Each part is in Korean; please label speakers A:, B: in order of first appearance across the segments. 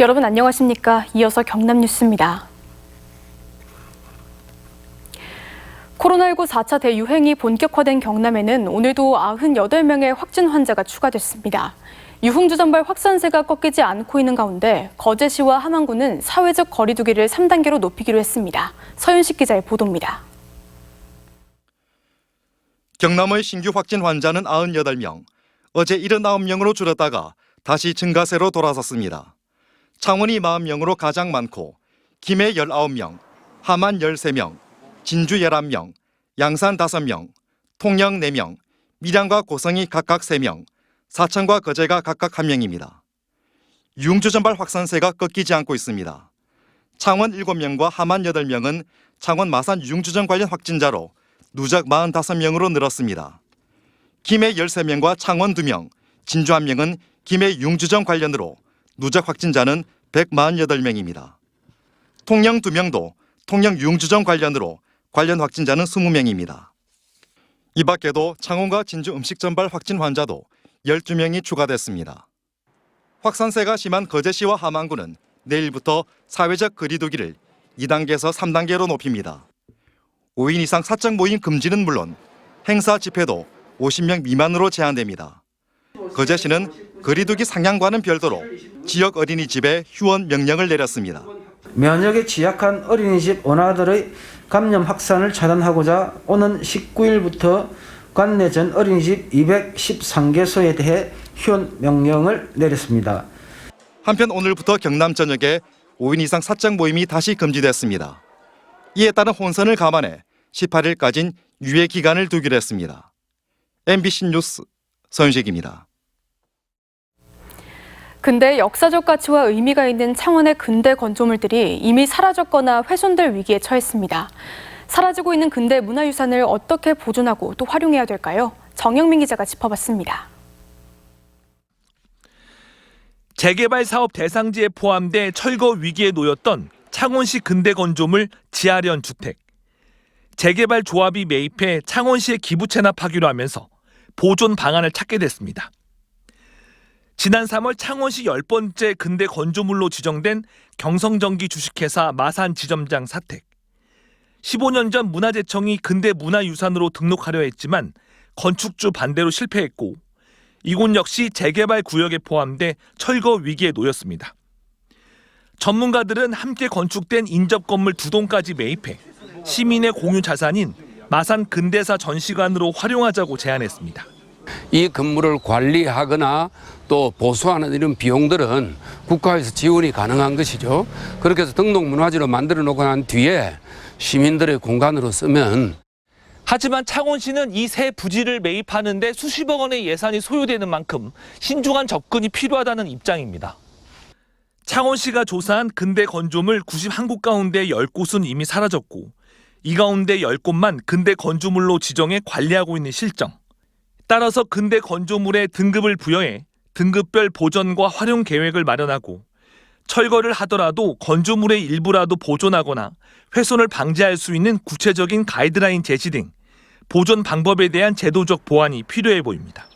A: 여러분 안녕하십니까? 이어서 경남 뉴스입니다. 코로나19 4차 대유행이 본격화된 경남에는 오늘도 98명의 확진 환자가 추가됐습니다. 유흥주 전발 확산세가 꺾이지 않고 있는 가운데 거제시와 함안군은 사회적 거리 두기를 3단계로 높이기로 했습니다. 서윤식 기자의 보도입니다.
B: 경남의 신규 확진 환자는 98명, 어제 79명으로 줄었다가 다시 증가세로 돌아섰습니다. 창원이 40명으로 가장 많고 김해 19명, 함안 13명, 진주 11명, 양산 5명, 통영 4명, 밀양과 고성이 각각 3명, 사천과 거제가 각각 1명입니다. 유흥주 전발 확산세가 꺾이지 않고 있습니다. 창원 7명과 함안 8명은 창원 마산 유흥주점 관련 확진자로 누적 45명으로 늘었습니다. 김해 13명과 창원 2명, 진주 1명은 김해 유흥주점 관련으로 누적 확진자는 148명입니다. 통영 2명도 통영 유흥주점 관련으로 관련 확진자는 20명입니다. 이 밖에도 창원과 진주 음식 전발 확진 환자도 12명이 추가됐습니다. 확산세가 심한 거제시와 함안군은 내일부터 사회적 거리 두기를 2단계에서 3단계로 높입니다. 5인 이상 사적 모임 금지는 물론 행사 집회도 50명 미만으로 제한됩니다. 거제시는 거리 두기 상향과는 별도로 지역 어린이집에 휴원 명령을 내렸습니다.
C: 면역에 취약한 어린이집 원아들의 감염 확산을 차단하고자 오는 19일부터 관내 전 어린이집 213개소에 대해 휴원 명령을 내렸습니다.
B: 한편 오늘부터 경남 전역에 5인 이상 사적 모임이 다시 금지됐습니다. 이에 따른 혼선을 감안해 18일까지는 유예 기간을 두기로 했습니다. MBC 뉴스 서윤식입니다.
A: 근대 역사적 가치와 의미가 있는 창원의 근대 건조물들이 이미 사라졌거나 훼손될 위기에 처했습니다. 사라지고 있는 근대 문화유산을 어떻게 보존하고 또 활용해야 될까요? 정영민 기자가 짚어봤습니다.
D: 재개발 사업 대상지에 포함돼 철거 위기에 놓였던 창원시 근대 건조물 지하련 주택. 재개발 조합이 매입해 창원시에 기부 체납하기로 하면서 보존 방안을 찾게 됐습니다. 지난 3월 창원시 10번째 근대 건조물로 지정된 경성전기 주식회사 마산 지점장 사택. 15년 전 문화재청이 근대 문화유산으로 등록하려 했지만 건축주 반대로 실패했고 이곳 역시 재개발 구역에 포함돼 철거 위기에 놓였습니다. 전문가들은 함께 건축된 인접 건물 2동까지 매입해 시민의 공유 자산인 마산 근대사 전시관으로 활용하자고 제안했습니다.
E: 이 건물을 관리하거나 또 보수하는 이런 비용들은 국가에서 지원이 가능한 것이죠. 그렇게 해서 등록문화재로 만들어 놓고 난 뒤에 시민들의 공간으로 쓰면.
D: 하지만 창원시는 이 새 부지를 매입하는 데 수십억 원의 예산이 소요되는 만큼 신중한 접근이 필요하다는 입장입니다. 창원시가 조사한 근대 건조물 91곳 가운데 10곳은 이미 사라졌고 이 가운데 10곳만 근대 건조물로 지정해 관리하고 있는 실정. 따라서 근대 건조물에 등급을 부여해 등급별 보존과 활용 계획을 마련하고 철거를 하더라도 건조물의 일부라도 보존하거나 훼손을 방지할 수 있는 구체적인 가이드라인 제시 등 보존 방법에 대한 제도적 보완이 필요해 보입니다.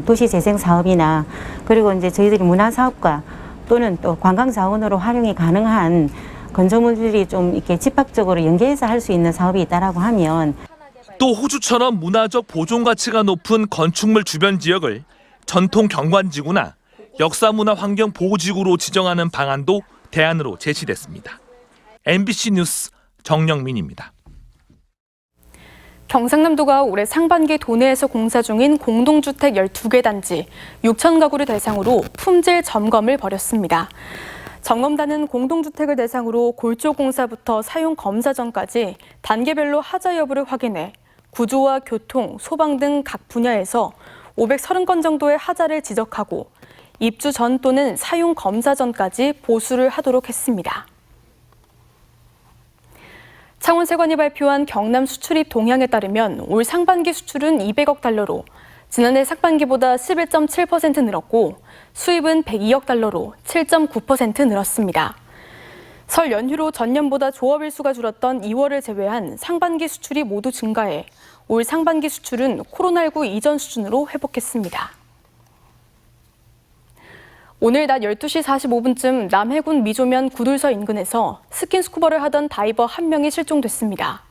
F: 도시재생 사업이나 그리고 이제 저희들이 문화사업과 또는 또 관광자원으로 활용이 가능한 건조물들이 좀 이렇게 집합적으로 연계해서 할 수 있는 사업이 있다라고 하면
D: 또 호주처럼 문화적 보존 가치가 높은 건축물 주변 지역을 전통 경관지구나 역사문화환경보호지구로 지정하는 방안도 대안으로 제시됐습니다. MBC 뉴스 정영민입니다.
A: 경상남도가 올해 상반기 도내에서 공사 중인 공동주택 12개 단지 6천 가구를 대상으로 품질 점검을 벌였습니다. 점검단은 공동주택을 대상으로 골조 공사부터 사용 검사 전까지 단계별로 하자 여부를 확인해 구조와 교통, 소방 등 각 분야에서 530건 정도의 하자를 지적하고 입주 전 또는 사용 검사 전까지 보수를 하도록 했습니다. 창원세관이 발표한 경남 수출입 동향에 따르면 올 상반기 수출은 200억 달러로 지난해 상반기보다 11.7% 늘었고 수입은 102억 달러로 7.9% 늘었습니다. 설 연휴로 전년보다 조업일수가 줄었던 2월을 제외한 상반기 수출이 모두 증가해 올 상반기 수출은 코로나19 이전 수준으로 회복했습니다. 오늘 낮 12시 45분쯤 남해군 미조면 구둘서 인근에서 스킨스쿠버를 하던 다이버 한 명이 실종됐습니다.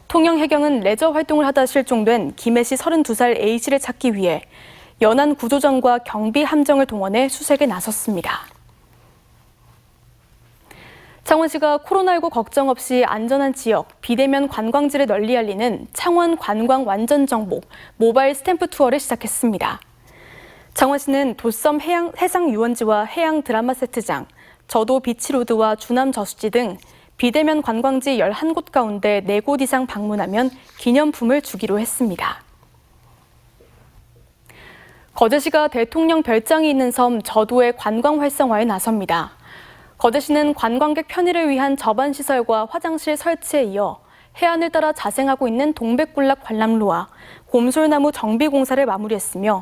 A: 통영해경은 레저 활동을 하다 실종된 김해시 32살 A씨를 찾기 위해 연안 구조전과 경비 함정을 동원해 수색에 나섰습니다. 창원시가 코로나19 걱정 없이 안전한 지역, 비대면 관광지를 널리 알리는 창원 관광 완전 정복 모바일 스탬프 투어를 시작했습니다. 창원시는 도섬 해상 유원지와 해양 드라마 세트장, 저도 비치로드와 주남 저수지 등 비대면 관광지 11곳 가운데 4곳 이상 방문하면 기념품을 주기로 했습니다. 거제시가 대통령 별장이 있는 섬 저도의 관광 활성화에 나섭니다. 거제시는 관광객 편의를 위한 접안시설과 화장실 설치에 이어 해안을 따라 자생하고 있는 동백군락 관람로와 곰솔나무 정비 공사를 마무리했으며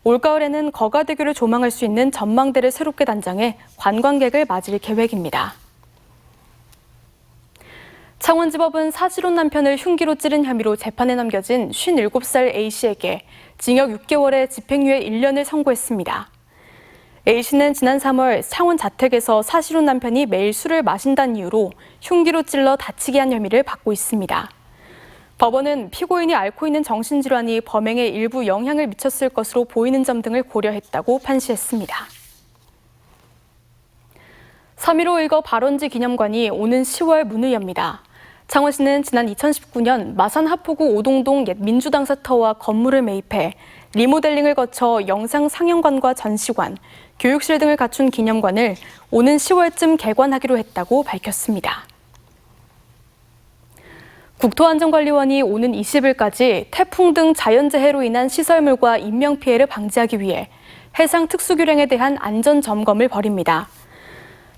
A: 올가을에는 거가대교를 조망할 수 있는 전망대를 새롭게 단장해 관광객을 맞을 계획입니다. 창원지법은 사실혼 남편을 흉기로 찌른 혐의로 재판에 넘겨진 57살 A씨에게 징역 6개월에 집행유예 1년을 선고했습니다. A씨는 지난 3월 창원 자택에서 사실혼 남편이 매일 술을 마신다는 이유로 흉기로 찔러 다치게 한 혐의를 받고 있습니다. 법원은 피고인이 앓고 있는 정신질환이 범행에 일부 영향을 미쳤을 것으로 보이는 점 등을 고려했다고 판시했습니다. 3.15 일거 발원지 기념관이 오는 10월 문을 엽니다. 창원시는 지난 2019년 마산 하포구 오동동 옛 민주당사터와 건물을 매입해 리모델링을 거쳐 영상 상영관과 전시관, 교육실 등을 갖춘 기념관을 오는 10월쯤 개관하기로 했다고 밝혔습니다. 국토안전관리원이 오는 20일까지 태풍 등 자연재해로 인한 시설물과 인명피해를 방지하기 위해 해상 특수교량에 대한 안전점검을 벌입니다.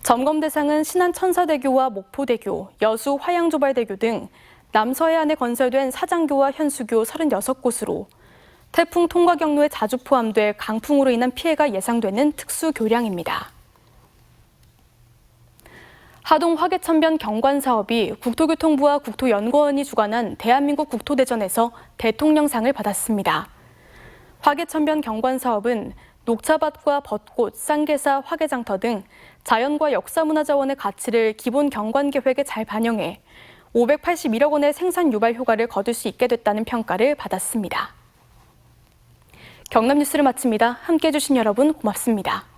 A: 점검 대상은 신안 천사대교와 목포대교, 여수 화양조발대교 등 남서해안에 건설된 사장교와 현수교 36곳으로 태풍 통과 경로에 자주 포함돼 강풍으로 인한 피해가 예상되는 특수교량입니다. 하동 화계천변 경관 사업이 국토교통부와 국토연구원이 주관한 대한민국 국토대전에서 대통령상을 받았습니다. 화계천변 경관 사업은 녹차밭과 벚꽃, 쌍계사, 화계장터 등 자연과 역사문화자원의 가치를 기본 경관 계획에 잘 반영해 581억 원의 생산 유발 효과를 거둘 수 있게 됐다는 평가를 받았습니다. 경남 뉴스를 마칩니다. 함께해 주신 여러분 고맙습니다.